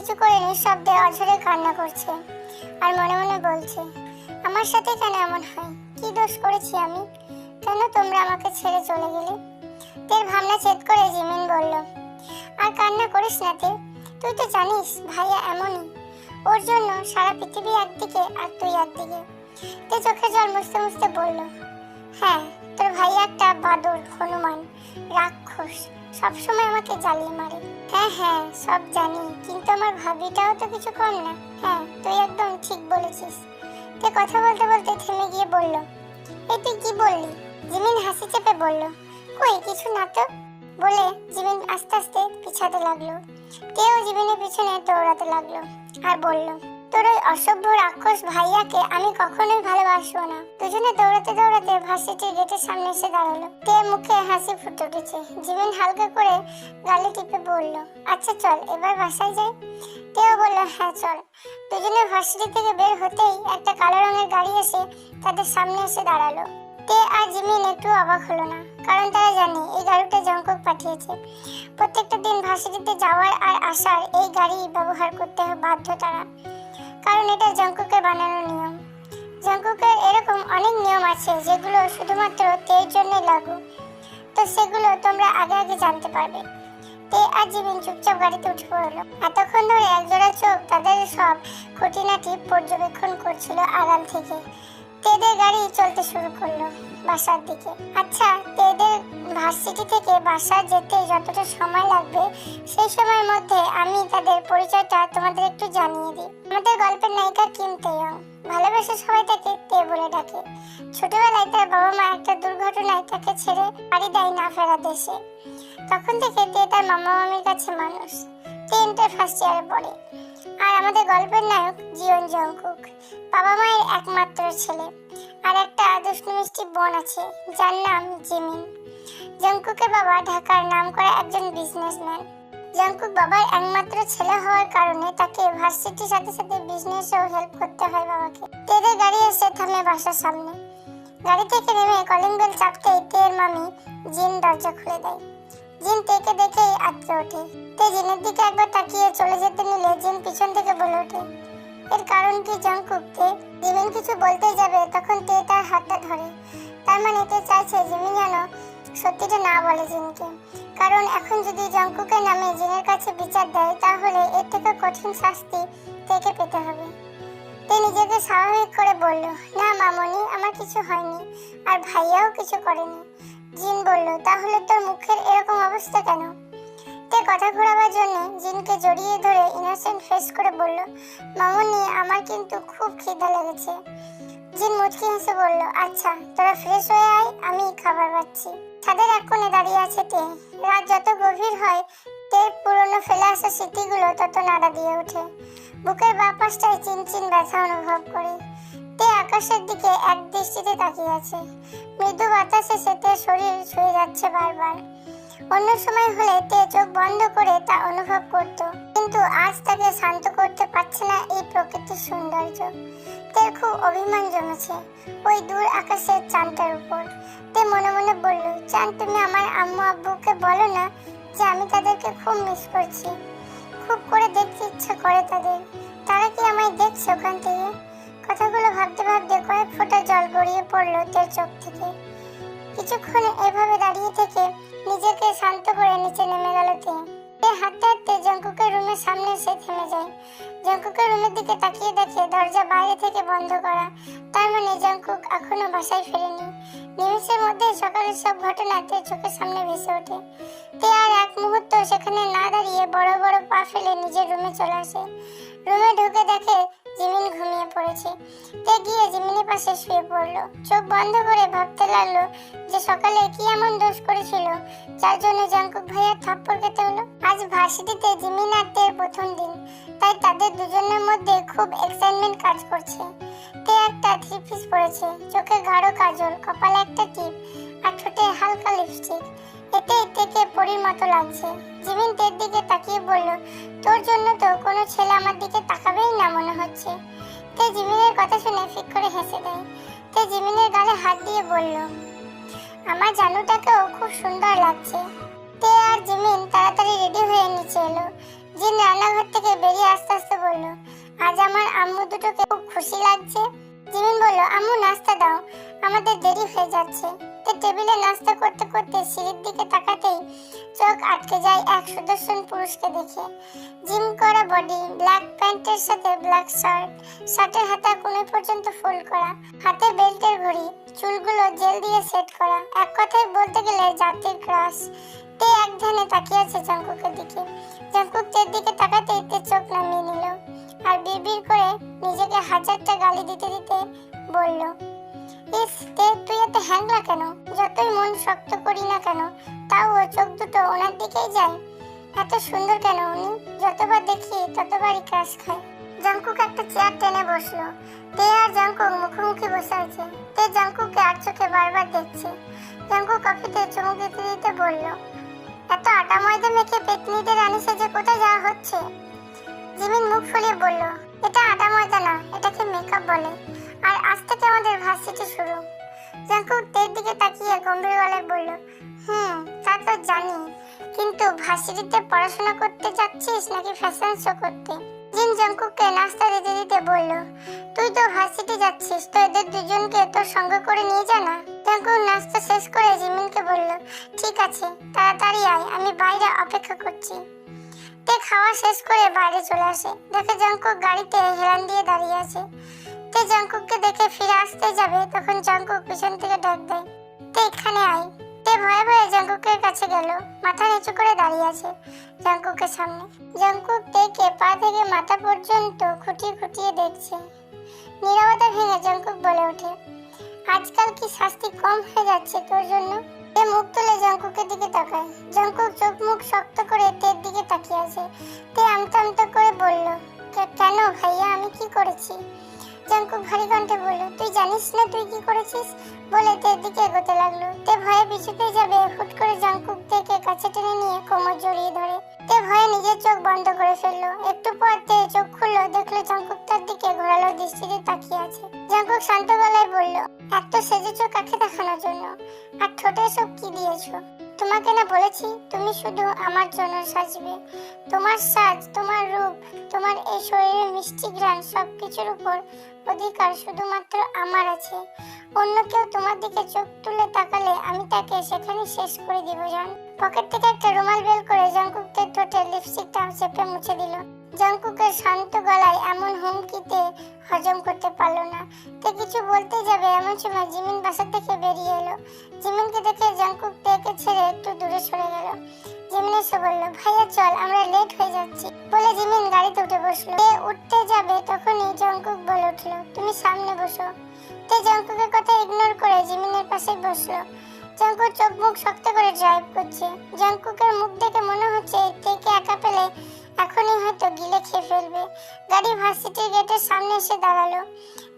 নিচু করে নিঃশব্দে অঝরে কান্না করছে আর মনে মনে বলছে, আমার সাথে কেন এমন হয়? কি দোষ করেছি আমি? কেন তোমরা আমাকে ছেড়ে চলে গেলে? তের ভাবনা ছেদ করে জিমিন বলল, আর কান্না করিস না তে, তুই তো জানিস ভাইয়া এমনই, ওর জন্য সারা পৃথিবী একদিকে আর তুই একদিকে। তে চোখে জল মুছতে মুছতে বলল, হ্যাঁ, তোর ভাইয়া একটা বাদর, হনুমান, রাক্ষস, সবসময় আমাকে জ্বালিয়ে মারে। হ্যাঁ হ্যাঁ, সব জানি, কিন্তু আমার ভাবিটাও তো কিছু কম না। হ্যাঁ, তুই একদম ঠিক বলেছিস। তে কথা বলতে বলতে থেমে গিয়ে বলল, এই তুই কি বললি? জিমিন হাসি চেপে বলল, কই কিছু না তো, বলে জিমিন আস্তে আস্তে পিছাতে লাগলো। তেও জিমিনের পিছনে দৌড়াতে লাগলো আর বলল, তোর ওই অসভ্য রাক্ষস ভাইয়াকে আমি কখনোই ভালোবাসবো না। দুজনে দৌড়াতে দৌড়াতে ভার্সিটির গেটের সামনে এসে দাঁড়ালো। তে মুখে হাসি ফুটে উঠেছে। জিমিন হালকা করে গালে টিপে বলল, আচ্ছা চল এবার বাসায় যাই। তেও বলল, হ্যাঁ চল। দুজনে ভার্সিটি থেকে বের হতেই একটা কালো রঙের গাড়ি এসে তাদের সামনে এসে দাঁড়ালো। তে আর জিমিন একটু অবাক হলো না, কারণ তারা জানে এই গাড়িটা জঙ্কুক পাঠিয়েছে। প্রত্যেকটা দিন ভার্সিটিতে যাওয়ার আর আসার এই গাড়ি ব্যবহার করতে বাধ্য তারা, কারণ এটা জঙ্কুকের বানানো নিয়ম। জঙ্কুকের এরকম অনেক নিয়ম আছে যেগুলো শুধুমাত্র তের জন্য লাগু, তো সেগুলো তোমরা আগে আগে জানতে পারবে। তে আর জিমিন চুপচাপ গাড়িতে উঠে পড়লো। এতক্ষণ ধরে একজোড়া চোখ তাদের সব খুঁটিনাটি পর্যবেক্ষণ করছিল আড়াল থেকে। তেদের গাড়ি চলতে শুরু করলো বাসার দিকে। আচ্ছা, তেদের ভার্সিটি থেকে বাসা যেতে যতটা সময় লাগবে সেই সময়ের মধ্যে আমি তাদের পরিচয়টা তোমাদের একটু জানিয়ে দিই। আমাদের গল্পের নায়িকা কিম তেয়ং, ভালোবেসে সবাই তাকে তে বলে ডাকে। ছোটবেলায় তার বাবা মা একটা দুর্ঘটনায় তাকে ছেড়ে বাড়ি দেয় না ফেরা দেশে। তখন থেকে তে তার মামা মামির কাছে মানুষ। তে ইন্টার ফার্স্ট ইয়ারে পড়ে। আর আমাদের গল্পের নায়ক জিওন জঙ্কুক, বাবা মায়ের একমাত্র ছেলে, আর একটা দুষ্টু মিষ্টি বোন আছে যার নাম জিমিন। জঙ্কুকের বাবা ঢাকার নামকরা একজন বিজনেসম্যান। জঙ্কুক বাবার একমাত্র ছেলে হওয়ার কারণে তাকে ভার্সিটির সাথে সাথে বিজনেসেও হেল্প করতে হয় বাবাকে। তেদের গাড়ি এসে থামে বাসার সামনে। গাড়ি থেকে নেমে কলিং বেল চাপতেই তের মামি জিন দরজা খুলে দেয়। জিন তেকে দেখেই আটকে ওঠে। তে জিনের দিকে একবার তাকিয়ে চলে যেতে নিলে জিন পিছন থেকে বলে ওঠে, এর কারণ কি জঙ্কুক? তে জিমিন কিছু বলতে যাবে তখন তে তার হাতটা ধরে। তার মানে তে চাইছে জিমিন যেন সত্যিটা না বলে জিনকে, কারণ এখন যদি জঙ্কুকের নামে জিনের কাছে বিচার দেয় তাহলে এর থেকে কঠিন শাস্তি তেকে পেতে হবে। তে নিজেকে স্বাভাবিক করে বলল, না মামনি, আমার কিছু হয়নি, আর ভাইয়াও কিছু করেনি। জিন বলল, তাহলে তোর মুখের এরকম অবস্থা কেন? তে কথা ঘোরাবার জন্য জিনকে জড়িয়ে ধরে ইনোসেন্ট ফেস করে বলল, মামনি, আমার কিন্তু খুব খিদা লেগেছে। জিন মুচকি হেসে বলল, আচ্ছা তোরা ফ্রেশ হয়ে আয়, আমি খাবার পাচ্ছি। ছাদের এক কোণে দাঁড়িয়ে আছে তে। রাত যত গভীর হয় তের পুরনো ফেলে আসা স্মৃতিগুলো তত নাড়া দিয়ে ওঠে। বুকের বাঁ পাশটায় চিনচিন ব্যথা অনুভব করে। তে আকাশের দিকে এক দৃষ্টিতে তাকিয়ে আছে। মৃদু বাতাসে সেতে শরীর ছুঁয়ে যাচ্ছে বারবার। অন্য সময় হলে তে চোখ বন্ধ করে তা অনুভব করত, কিন্তু আজ তাকে শান্ত করতে পারছে না এই প্রকৃতির সৌন্দর্য। তের খুব অভিমান জমেছে ওই দূর আকাশের চাঁদটার উপর। তে মনে মনে বলল, চাঁদ, তুমি আমার আম্মু আব্বুকে বলো না যে আমি তাদেরকে খুব মিস করছি, খুব করে দেখতে ইচ্ছা করে তাদের। তারা কি আমায় দেখছে ওখান থেকে? কথাগুলো ভাবতে ভাবতে কয়েক ফোঁটা জল গড়িয়ে পড়লো তের চোখ থেকে। কিছুক্ষণ এভাবে দাঁড়িয়ে থেকে নিজেকে শান্ত করে নিচে নেমে গেল তে হাঁটতে হাঁটতে জঙ্কুকের রুমের সামনে এসে থেমে যায়। জঙ্কুকের রুমের দিকে তাকিয়ে দেখে দরজা বাইরে থেকে বন্ধ করা, তার মানে জঙ্কুক এখনো বাসায় ফেরেনি। নিমেষের মধ্যে সকালের সব ঘটনা তের চোখের সামনে ভেসে ওঠে। তে আর এক মুহূর্ত সেখানে না দাঁড়িয়ে বড় বড় পা ফেলে নিজের রুমে চলে আসে। রুমে ঢুকে দেখে জিমিন ঘুমিয়ে পড়েছে। তে গিয়ে জিমিনের পাশে শুয়ে পড়লো। চোখ বন্ধ করে ভাবতে লাগলো যে সকালে কি এমন দোষ করেছিল যার জন্য জঙ্কুক ভাইয়ার থাপ্পড় খেতে হলো। আজ ভার্সিটিতে জিমিন আর তের প্রথম দিন, তাই তাদের দুজনের মধ্যে খুব এক্সাইটমেন্ট কাজ করছে। তে একটা থ্রি পিস পরেছে, চোখে গাঢ় কাজল, কপালে একটা টিপ আর ঠোঁটে হালকা লিপস্টিক। এতে তেকে পরীর মতো লাগছে। জিমিন তের দিকে তাকিয়ে বলল, তোর জন্য তো কোনো ছেলে আমার দিকে তাকাবেই না মনে হচ্ছে। তে জিমিনের কথা শুনে ফিক করে হেসে দেয়। তে জিমিনের গালে হাত দিয়ে বলল, আমার জানুটাকেও খুব সুন্দর লাগছে। তে আর জিমিন তাড়াতাড়ি রেডি হয়ে নিচে এলো। জিন রান্নাঘর থেকে বেরিয়ে আস্তে আস্তে বলল, আজ আমার আম্মু দুটোকে খুব খুশি লাগছে। জিমিন বলল, আম্মু নাস্তা দাও, আমাদের দেরি হয়ে যাচ্ছে। তে টেবিলে নাস্তা করতে করতে সিঁড়ির দিকে তাকাতেই চোখ আটকে যায় এক সুদর্শন পুরুষকে দেখে। জিম করা বডি, ব্ল্যাক প্যান্টের সাথে ব্ল্যাক শার্ট, শার্টের হাতা কোণে পর্যন্ত ফোল্ড করা, হাতে বেল্টের ঘড়ি, চুলগুলো জেল দিয়ে সেট করা, এক কথায় বলতে গেলে জাতির ক্রাশ। তে এক ধ্যানে তাকিয়ে আছে জাংকুকের দিকে। জাংকুক তের দিকে তাকাতেই তে চোখ নামিয়ে নিল আর বিড়বিড় করে নিজেকে হাজারটা গালি দিতে দিতে বলল, ইস তে, তুই এত হ্যাংলা কেন? যতই মন শক্ত করি না কেন, তাও ও চোখ দুটো ওনার দিকেই যায়। এত সুন্দর কেন উনি? যতবার দেখি ততবারই ক্রাশ খায়। জাংকুক একটা চেয়ার টেনে বসলো। তে আর জাংকুক মুখোমুখি বসে আছে। তে জাংকুককে আর চোখে বারবার দেখছে। জাংকুক কফিতে চুমুক দিতে দিতে বলল, এত আটা ময়দা মেখে পেতনিদের রানী সেজে কোথায় যাওয়া হচ্ছে? জিমিন মুখ ফুলিয়ে বলল, এটা আটা ময়দা না, এটাকে মেকআপ বলে। আর আজ থেকে আমাদের ভার্সিটি শুরু। জাংকুক তের দিকে তাকিয়ে গম্ভীর গলায় বলল, তা তো জানি, কিন্তু ভার্সিটিতে পড়াশোনা করতে যাচ্ছিস নাকি ফ্যাশন শো করতে? জিন জাংকুককে নাস্তা দিতে দিতে বলল, তুই তো ভার্সিটি যাচ্ছিস, তো এদের দুজনকে তোর সঙ্গে করে নিয়ে যা না। জাংকুক নাস্তা শেষ করে জিমিনকে বলল, ঠিক আছে, তাড়াতাড়ি আয়, আমি বাইরে অপেক্ষা করছি। তে খাওয়া শেষ করে বাইরে চলে আসে। দেখে জাংকুক গাড়িতে হেলান দিয়ে দাঁড়িয়ে আছে। তে জাংকুককে দেখে ফিরে আসতে যাবে, তখন জাংকুক পিছন থেকে ডাক দেয়, তে এখানে আয়। তে ভয়ে ভয়ে জাংকুকের কাছে গেল। মাথা নিচু করে দাঁড়িয়ে আছে জাংকুকের সামনে। জাংকুক তেকে পা থেকে মাথা পর্যন্ত খুঁটিয়ে খুঁটিয়ে দেখছে। নীরবতা ভেঙে জাংকুক বলে ওঠে, আজকাল কি শাস্তি কম হয়ে যাচ্ছে তোর জন্য? তে মুখ তুলে জাংকুকের দিকে তাকায়। জাংকুক চোখ মুখ শক্ত করে তের দিকে তাকিয়ে আছে। তে আমতা আমতা করে বলল, কেন ভাইয়া, আমি কি করেছি? জাংকুক ভারী কণ্ঠে বলল, তুই জানিস না তুই কি করেছিস? বলে তের দিকে এগোতে লাগলো। তে ভয়ে পিছু পেয়ে যাবে, হুট করে জাংকুক তেকে কাছে টেনে নিয়ে কোমর জড়িয়ে ধরে। তে ভয়ে নিজের চোখ বন্ধ করে ফেললো। একটু পর তে চোখ খুললো, দেখলো জাংকুক তার দিকে ঘোরালো দৃষ্টিতে তাকিয়ে আছে। জাংকুক শান্ত গলায় বলল, এত সেজেছো কাকে দেখানোর জন্য? আর ঠোঁটে সব কি দিয়েছো? তোমাকে না বলেছি তুমি শুধু আমার জন্য সাজবে? তোমার সাজ, তোমার রূপ, তোমার এই শরীরের মিষ্টি ঘ্রাণ, সবকিছুর উপর অধিকার শুধুমাত্র আমার আছে। অন্য কেউ তোমার দিকে চোখ তুলে তাকালে আমি তাকে সেখানে শেষ করে দিব জান। পকেট থেকে একটা রুমাল বের করে জাংকুকের ঠোঁটে লিপস্টিকটা চেপে মুছে দিল। জাংকুকের শান্ত গলায় এমন হুমকিতে হজম করতে পারলো না। তে কিছু বলতে যাবে, এমন সময় জিমিন বাসা থেকে বেরিয়ে এলো। জিমিনকে দেখে জাংকুক তেকে ছেড়ে একটু দূরে সরে গেল। জিমিন এসে বলল, ভাইয়া চল, আমরা লেট হয়ে যাচ্ছি। বলে জিমিন গাড়িতে উঠে বসলো। তে উঠতে যাবে, তখনই জাংকুক বলে উঠলো, তুমি সামনে বসো। তে জাংকুকের কথা ইগনোর করে জিমিনের পাশে বসলো। জাংকুক চোখ মুখ শক্ত করে ড্রাইভ করছে। জাংকুকের মুখ দেখে মনে হচ্ছে তেকে একা পেলে এখনই হয়তো গিলে খেয়ে ফেলবে। গাড়ি ভার্সিটির গেটের সামনে এসে দাঁড়ালো।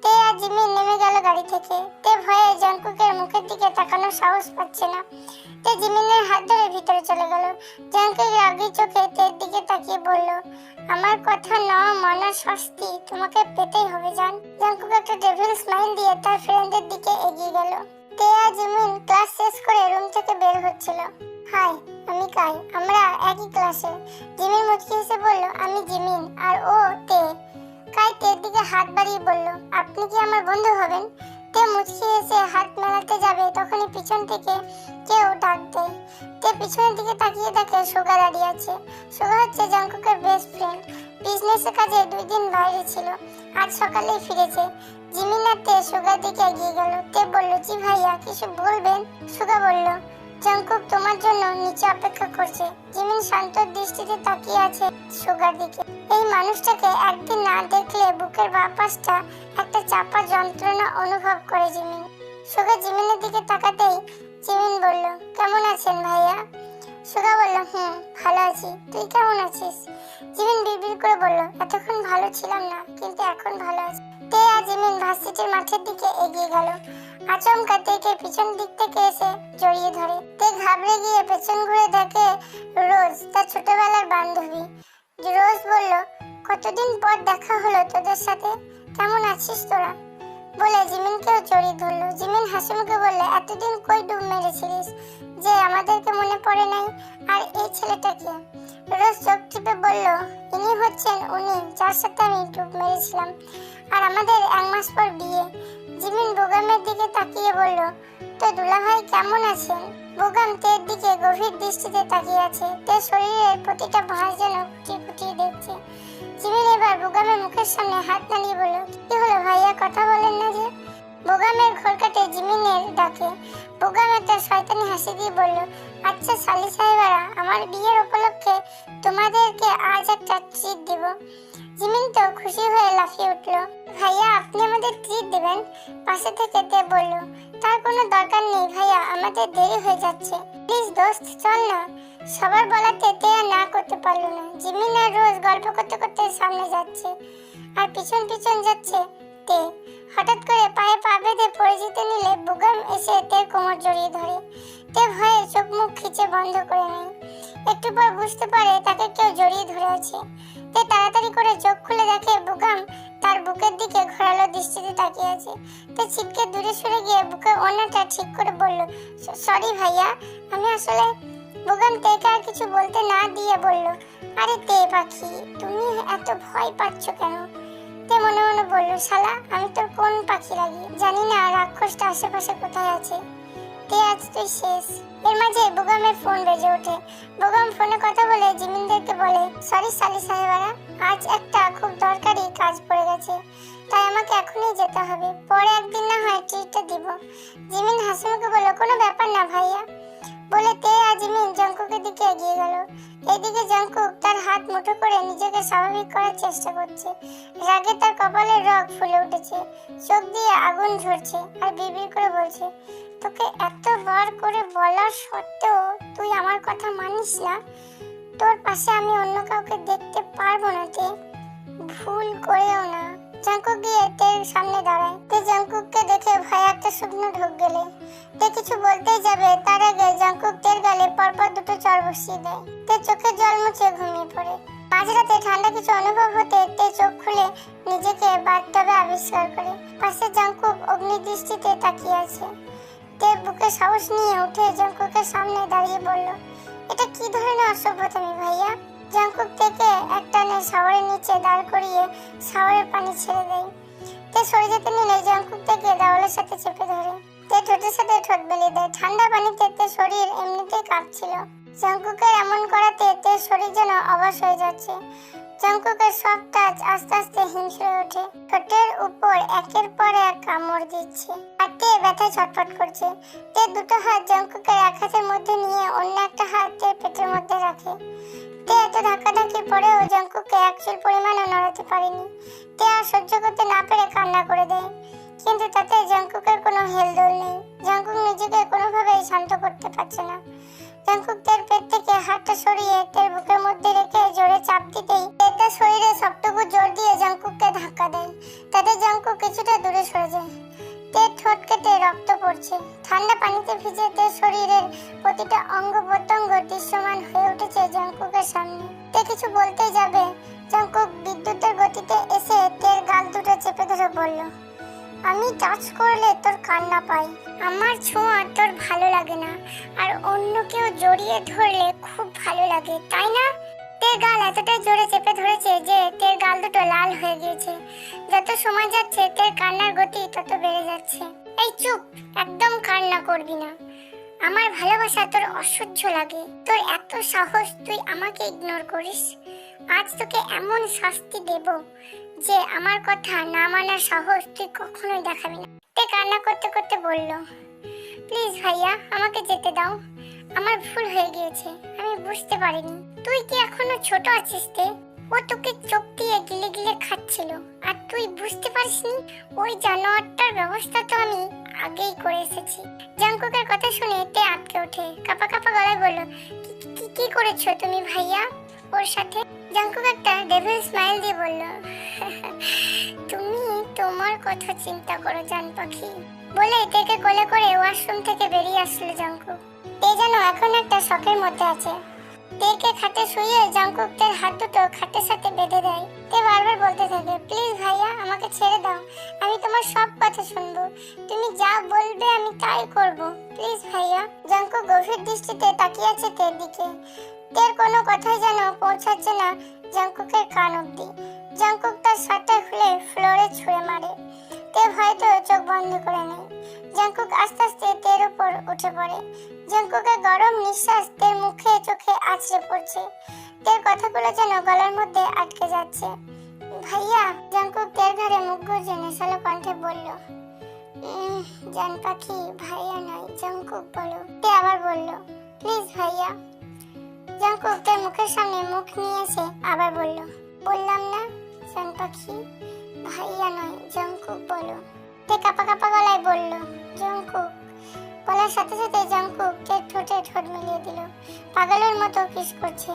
তে আর জিমিন নেমে গেল গাড়ি থেকে। তে ভয়ে জাংকুকের মুখের দিকে তাকানোর সাহস পাচ্ছে না। তে জিমিনের হাত ধরে ভিতরে চলে গেল। জাংকুক রাগী চোখে তের দিকে তাকিয়ে বলল, আমার কথা না মানার শাস্তি তোমাকে পেতেই হবে জান। জাংকুক একটা ডেভিল স্মাইল দিয়ে তার ফ্রেন্ডের দিকে এগিয়ে গেল। তে আর জিমিন ক্লাস শেষ করে রুম থেকে বের হচ্ছিল। হাই, আমি কাই, আমরা একই ক্লাসে। জিমিন মুচকি হেসে বলল, আমি জিমিন আর ও তে। কাই তের দিকে হাত বাড়িয়ে বলল, আপনি কি আমার বন্ধু হবেন? তে মুচকি হেসে হাত মেলাতে যাবে, তখনই পিছন থেকে কেউ ডাক দেয়। তে পিছনের দিকে তাকিয়ে দেখে সুগা দাঁড়িয়ে আছে। সুগা হচ্ছে জাংকুকের বেস্ট ফ্রেন্ড। বিজনেসের কাজে 2 দিন বাইরে ছিল, আজ সকালেই ফিরেছে। জিমিন আর তে সুগার দিকে এগিয়ে গেল। তে বলল, জি ভাইয়া, কিছু বলবেন? সুগা বলল, জাংকুক তোমার জন্য নিচে অপেক্ষা করছে। জিমিন শান্ত দৃষ্টিতে তাকিয়ে আছে সুগার দিকে। এই মানুষটাকে একদিন না দেখলে বুকের বাঁ পাশটা একটা চাপা যন্ত্রণা অনুভব করে জিমিন। সুগা জিমিনের দিকে তাকাতেই জিমিন বলল, কেমন আছেন ভাইয়া? সুগা বলল, ভালো আছি, তুই কেমন আছিস? জিমিন বিড়বিড় করে বলল, এতক্ষণ ভালো ছিলাম না, কিন্তু এখন ভালো আছি। তে আর জিমিন ভার্সিটির মাঠের দিকে এগিয়ে গেল। আচমকা তেকে পিছন দিক থেকে এসে জড়িয়ে ধরে। তে ঘাবড়ে গিয়ে পেছন ঘুরে দেখে রোজ, তার ছোটবেলার বান্ধবী। রোজ বলল, কতদিন পর দেখা হলো তোদের সাথে, কেমন আছিস তোরা? বলে জিমিনকেও জড়িয়ে ধরলো। জিমিন হাসি মুখে বললে, এতদিন কই ডুব মেরেছিলিস? যে আমাদেরকে মনে পড়ে নাই। আর এই ছেলেটাকে রোজ চোখ টিপে বলল, ইনি হচ্ছেন উনি যার সাথে আমি ডুব মেরেছিলাম, আর আমাদের 1 মাস পর বিয়ে। জিমিন বোগামের দিকে তাকিয়ে বলল, তো দুলাভাই কেমন আছেন? বোগাম তের দিকে গভীর দৃষ্টিতে তাকিয়ে আছে। তের শরীরের প্রতিটা ভাঁজ যেন খুঁটিয়ে খুঁটিয়ে দেখছে। জিমিন এবার বোগামের মুখের সামনে হাত নাড়িয়ে বলল, কি হলো ভাইয়া, কথা বলেন না যে? বোগামের ঘোর কাটে জিমিনের ডাকে। বোগাম একটা শয়তানি হাসি দিয়ে বলল, আচ্ছা সালি সাহেবারা, আমার বিয়ের উপলক্ষে তোমাদেরকে আজ একটা ট্রিট দিব। জিমিন তো খুশি হয়ে লাফিয়ে উঠল। ভাইয়া আপনি আমাদের ট্রিট দিবেন? পাশে থেকে তে বলল, তার কোনো দরকার নেই ভাইয়া, আমাদের দেরি হয়ে যাচ্ছে। প্লিজ দোস্ত চল না। সবার বলাতে তে আর না করতে পারলো না। জিমিন আর রোজ গল্প করতে করতে সামনে যাচ্ছে, আর পিছন পিছন যাচ্ছে তে। হঠাৎ করে পায়ে পা বেঁধে পড়ে যেতে নিলে বোগাম এসে তের কোমর জড়িয়ে ধরে। তে ভয়ে চোখ মুখ খিচে বন্ধ করে নেয়। একটু পর বুঝতে পারে তাকে কেউ জড়িয়ে ধরে আছে। তে তাড়াতাড়ি করে চোখ খুলে দেখে বোগাম তার বুকের দিকে ঘোরালো দৃষ্টিতে তাকিয়ে আছে। তে ছিটকে দূরে সরে গিয়ে বুকের ওড়নাটা ঠিক করে বলল, সরি ভাইয়া, আমি আসলে। বোগাম তেকে আর কিছু বলতে না দিয়ে বলল, আরে তে পাখি, তুমি এত ভয় পাচ্ছ কেন? তে মনে মনে বলল, শালা আমি তোর কোন পাখি লাগি, জানি না রাক্ষসটা আশেপাশে কোথায় আছে। তে আজ তুই শেষ। এর মাঝে বোগামের ফোন বেজে ওঠে। বোগাম ফোনে কথা বলে জিমিনদেরকে বলে, সরি সালি সাহেবারা, আজ একটা খুব দরকারি কাজ পড়ে গেছে, তাই আমাকে এখনই যেতে হবে, পরে একদিন না হয় ট্রিটটা দিব। জিমিন হাসি মুখে বলল, কোনো ব্যাপার না ভাইয়া বলে তে আর জিমিন জঙ্কুকের দিকে এগিয়ে গেল। এইদিকে জঙ্কুক তার হাত মুঠো করে নিজেকে স্বাভাবিক করার চেষ্টা করছে। রাগে তার কপালের রগ ফুলে উঠেছে, চোখ দিয়ে আগুন ঝরছে, আর বিড়বিড় করে বলছে, তোকে এতবার করে বলার সত্ত্বেও তুই আমার কথা মানিস না? তোর পাশে আমি অন্য কাউকে দেখতে পারবো না তে, ভুল করেও না। জঙ্কুক গিয়ে তের সামনে দাঁড়ায়। তে জঙ্কুককে দেখে ভয়ে একটা শুকনো ঢোক গেলে। তে কিছু বলতেই যাবে, তার আগে জঙ্কুক তের গালে পরপর দুটো চড় বসিয়ে দেয়। তে চোখে জল মুছে ঘুমিয়ে পড়ে। মাঝরাতে ঠান্ডা কিছু অনুভব হতে তে চোখ খুলে নিজেকে বাথটবে আবিষ্কার করে। পাশে জঙ্কুক অগ্নি দৃষ্টিতে তাকিয়ে আছে। তে বুকে সাহস নিয়ে উঠে জঙ্কুকের সামনে দাঁড়িয়ে বলল, এটা কি ধরনের অসভ্যতামি ভাইয়া? জঙ্কুক থেকে একটানে শাওয়ারের নিচে দাঁড় করিয়ে শাওয়ারের পানি ছেড়ে দেয়। তে সরে যেতে নিলে জঙ্কুক থেকে দেওয়ালের সাথে চেপে ধরে। তে ঠোঁটের সাথে ঠোঁট বেলিয়ে দেয়। ঠান্ডা পানিতে তে শরীর এমনিতেই কাঁপছিল। জঙ্কুকের এমন করাতে তে শরীর যেন অবশ হয়ে যাচ্ছে। জঙ্কুকের সব টাচ আস্তে আস্তে হিংস্র হয়ে ওঠে। ঠোঁটের উপর একের পর এক কামড় দিচ্ছে, আর তে ব্যথায় ছটফট করছে। তে দুটো হাত জঙ্কুকের এক হাতের মধ্যে নিয়ে অন্য একটা হাত তে পেটের মধ্যে রাখে। তে এত ধাক্কাধাক্কির পরেও জঙ্কুককে এক চুল পরিমাণও নড়াতে পারেনি। তে আর সহ্য করতে না পেরে কান্না করে দেয়, কিন্তু তাতে জঙ্কুকের কোনো হেলদোল নেই। জঙ্কুক নিজেকে কোনোভাবেই শান্ত করতে পারছে না। জঙ্কুক তের পেট থেকে হাতটা সরিয়ে তের বুকের মধ্যে রেখে জোরে চাপ দিতেই তের শরীরে সবটুকু জোর দিয়ে জঙ্কুককে ধাক্কা দেয়। তাতে জঙ্কুক কিছুটা দূরে সরে যায়। তের ঠোঁট কেটে রক্ত পড়ছে। ঠান্ডা পানিতে ভিজে তের শরীরের প্রতিটা অঙ্গ প্রত্যঙ্গ দৃশ্যমান হয়ে উঠেছে জঙ্কুকের সামনে। তে কিছু বলতেই যাবে, জঙ্কুক বিদ্যুতের গতিতে এসে তের গাল দুটো চেপে ধরে বলল, আমি টাচ করলে তোর কান্না পাই, আমার ছোঁয়া তোর ভালো লাগে না, আর অন্য কেউ জড়িয়ে ধরলে খুব ভালো লাগে, তাই না? তের গাল এতটাই জোরে চেপে ধরেছে যে তের গাল দুটো লাল হয়ে গিয়েছে। যত সময় যাচ্ছে তের কান্নার গতি তত বেড়ে যাচ্ছে। এই চুপ, একদম কান্না করবি না, আমার ভালোবাসা তোর অসহ্য লাগে, তোর এত সাহস তুই আমাকে ইগনোর করিস। আজ তোকে এমন শাস্তি দেব যে আমার কথা না মানার সাহস তুই কখনোই দেখাবি না। তে কান্না করতে করতে বলল, প্লিজ ভাইয়া আমাকে যেতে দাও, আমার ভুল হয়ে গিয়েছে, আমি বুঝতে পারিনি। তুই কি এখনো ছোট আছিস তে? ও তোকে চোখ দিয়ে গিলে গিলে খাচ্ছিল, আর তুই বুঝতে পারিসনি? ওই জানোয়ারটার ব্যবস্থা তো আমি আগেই করে এসেছি। জঙ্কুকের কথা শুনে তে আটকে ওঠে, কাঁপা কাঁপা গলায় বলল, কি করেছো তুমি ভাইয়া ওর সাথে? জঙ্কুক একটা ডেভিল স্মাইল দিয়ে বলল, তুমি তোমার কথা চিন্তা করো জান পাখি, বলে তেকে কোলে করে ওয়াশরুম থেকে বেরিয়ে আসলো জঙ্কুক। তে যেন এখন একটা শকের মধ্যে আছে। তেকে খাটে শুয়ে জঙ্কুক তের হাত দুটো খাটের সাথে বেঁধে দেয়। তে বারবার বলতে থাকে, প্লিজ ভাইয়া আমাকে ছেড়ে দাও, আমি তোমার সব কথা শুনবো, তুমি যা বলবে আমি তাই করব, প্লিজ ভাইয়া। জাঙ্কুক গভীর দৃষ্টিতে তাকিয়ে আছে তের দিকে। তের কোনো কথাই যেন পৌঁছাচ্ছে না জাঙ্কুকের কান অব্দি। জাঙ্কুক তার শার্টটা খুলে ফ্লোরে ছুঁড়ে মারে। তে হয়তো চোখ বন্ধ করে নেয়। জাঙ্কুক আস্তে আস্তে তের উপর উঠে পড়ে। জাঙ্কুকের গরম নিঃশ্বাস তের মুখে চোখে আছড়ে পড়ছে। তের কথাগুলো যেন গলার মধ্যে আটকে যাচ্ছে। ভাইয়া, জাঙ্কুক তের ঘাড়ে মুখ গুজে নেশালো কণ্ঠে বলল। জান পাখি, ভাইয়া নয়, জাঙ্কুক বলো। তে আবার বলল, প্লিজ ভাইয়া। জাঙ্কুক তের মুখের সামনে মুখ নিয়ে এসে আবার বলল, বললাম না জান পাখি, ভাইয়া নয়, জাঙ্কুক বলো। তে কাঁপা কাঁপা গলায় বলল, জাঙ্কুক। বলার সাথে সাথে জাঙ্কুক তের ঠোঁটে ঠোঁট মিলিয়ে দিল। পাগলের মতো কিস করছে,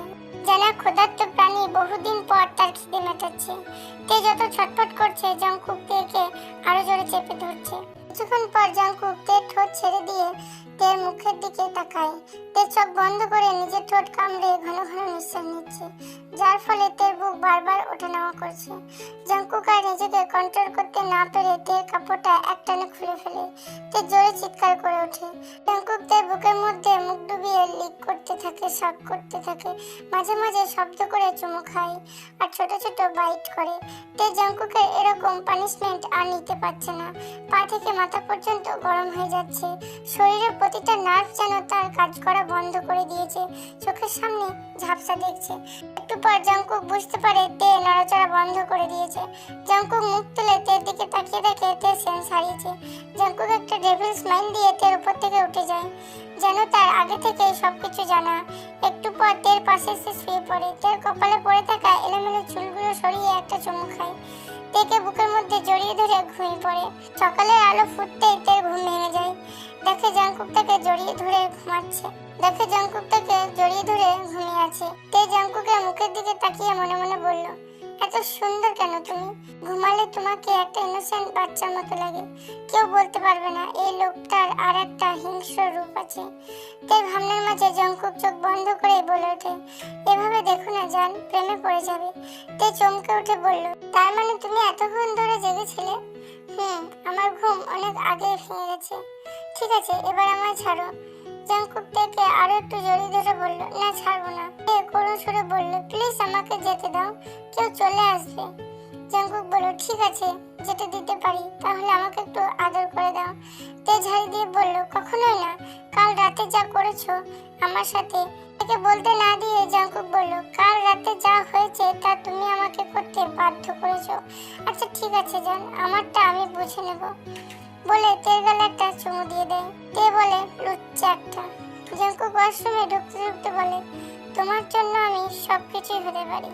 যেন ক্ষুধার্ত প্রাণী বহুদিন পর তার খিদে মেটাচ্ছে। তে যত ছটফট করছে, জাঙ্কুক তেকে আরো জোরে চেপে ধরছে। কিছুক্ষণ পর জাঙ্কুক তের ঠোঁট ছেড়ে দিয়ে তের মুখের দিকে তাকায়। তের চোখ বন্ধ করে নিজের ঠোঁট কামড়ে ঘন ঘন নিঃশ্বাস নিচ্ছে, যার ফলে তের বুক বারবার ওঠানামা করছে। জাঙ্কুক আর নিজেকে কন্ট্রোল করতে না পেরে তের কাপড়টা একটানে খুলে ফেলে। তে জোরে চিৎকার করে ওঠে। জাঙ্কুক তের বুকের মধ্যে মুখ ডুবিয়ে লিক করতে থাকে, শক করতে থাকে, মাঝে মাঝে শব্দ করে চুমু খায় আর ছোট ছোট বাইট করে। তে জাঙ্কুকের এরকম পানিশমেন্ট আর নিতে পারছে না। পা থেকে মাথা পর্যন্ত গরম হয়ে যাচ্ছে। শরীরের প্রতিটা নার্ভ যেন তার কাজ করা বন্ধ করে দিয়েছে। চোখের সামনে ঝাপসা দেখছে। একটু পর জাঙ্কুক বুঝতে পারে তে নড়াচড়া বন্ধ করে দিয়েছে। জাঙ্কুক মুখ তুলে তের দিকে তাকিয়ে দেখে তে সেন্স হারিয়েছে। জাঙ্কুক একটা ডেভিল স্মাইল দিয়ে তের উপর থেকে উঠে যায়, যেন তার আগে থেকে সবকিছু জানা। একটু পর তের পাশে এসে শুয়ে পড়ে। তের কপালে পড়ে থাকা এলোমেলো চুলগুলো সরিয়ে একটা চুমু খায়। তেকে বুকের মধ্যে জড়িয়ে ধরে ঘুমিয়ে পড়ে। সকালের আলো ফুটতেই তের ঘুম ভেঙে যায়। দেখে জাঙ্কুক তাকে জড়িয়ে ধরে ঘুমিয়ে আছে। তে জাঙ্কুকের মুখের দিকে তাকিয়ে মনে মনে বলল, এত সুন্দর কেন তুমি? ঘুমালে তোমাকে একটা ইনোসেন্ট বাচ্চার মতো লাগে। কেউ বলতে পারবে না এই লোকটার আর একটা হিংস্র রূপ আছে। তের ভাবনার মাঝে জাঙ্কুক চোখ বন্ধ করে বলে ওঠে, এভাবে দেখো না জান, প্রেমে পড়ে যাবে। তে চমকে উঠে বলল, তার মানে তুমি এতক্ষণ ধরে জেগেছিলে? আমার ঘুম অনেক আগে ভেঙে গেছে। ঠিক আছে, এবার আমায় ছাড়ো। জাঙ্কুক তেকে আরো একটু জড়িয়ে ধরে বলল, না ছাড়বো না। তে করুণ সুরে বলল, প্লিজ আমাকে যেতে দাও, কেউ চলে আসবে। জাঙ্কুক বলল, ঠিক আছে, যেতে দিতে পারি, তাহলে আমাকে একটু আদর করে দাও। তে ঝাড়ি দিয়ে বলল, কখনোই না, কাল রাতে যা করেছো আমার সাথে। তাকে বলতে না দিয়ে জাঙ্কুক বলল, কাল রাতে যা হয়েছে তা তুমি আমাকে করতে বাধ্য করেছো। আচ্ছা ঠিক আছে জান, আমারটা আমি বুঝে নেব। বলে তের গালে একটা চুমু দিয়ে দেয়। তে বলে, লুচ্চা একটা। জাঙ্কুক ওয়াশরুমে ঢুকতে ঢুকতে বলে, তোমার জন্য আমি সবকিছুই হতে পারি।